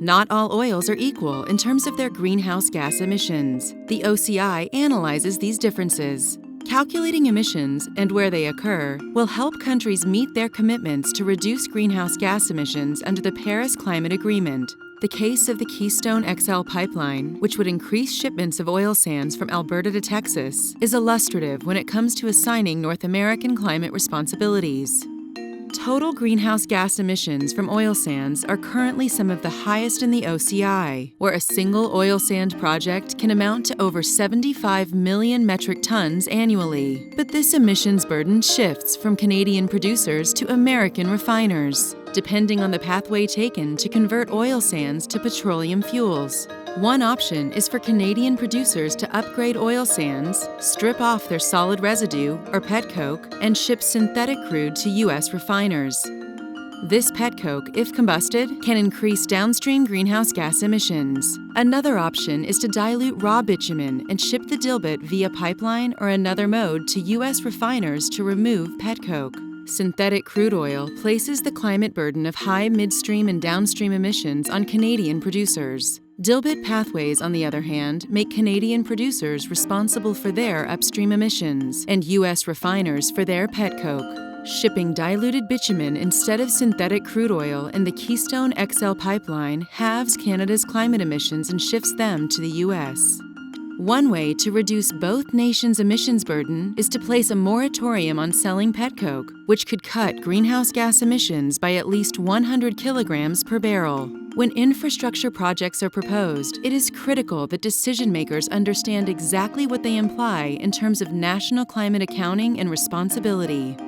Not all oils are equal in terms of their greenhouse gas emissions. The OCI analyzes these differences. Calculating emissions and where they occur will help countries meet their commitments to reduce greenhouse gas emissions under the Paris Climate Agreement. The case of the Keystone XL pipeline, which would increase shipments of oil sands from Alberta to Texas, is illustrative when it comes to assigning North American climate responsibilities. Total greenhouse gas emissions from oil sands are currently some of the highest in the OCI, where a single oil sand project can amount to over 75 million metric tons annually. But this emissions burden shifts from Canadian producers to American refiners, depending on the pathway taken to convert oil sands to petroleum fuels. One option is for Canadian producers to upgrade oil sands, strip off their solid residue, or petcoke, and ship synthetic crude to U.S. refiners. This petcoke, if combusted, can increase downstream greenhouse gas emissions. Another option is to dilute raw bitumen and ship the dilbit via pipeline or another mode to U.S. refiners to remove petcoke. Synthetic crude oil places the climate burden of high midstream and downstream emissions on Canadian producers. Dilbit pathways, on the other hand, make Canadian producers responsible for their upstream emissions and U.S. refiners for their petcoke. Shipping diluted bitumen instead of synthetic crude oil in the Keystone XL pipeline halves Canada's climate emissions and shifts them to the U.S. One way to reduce both nations' emissions burden is to place a moratorium on selling petcoke, which could cut greenhouse gas emissions by at least 100 kilograms per barrel. When infrastructure projects are proposed, it is critical that decision-makers understand exactly what they imply in terms of national climate accounting and responsibility.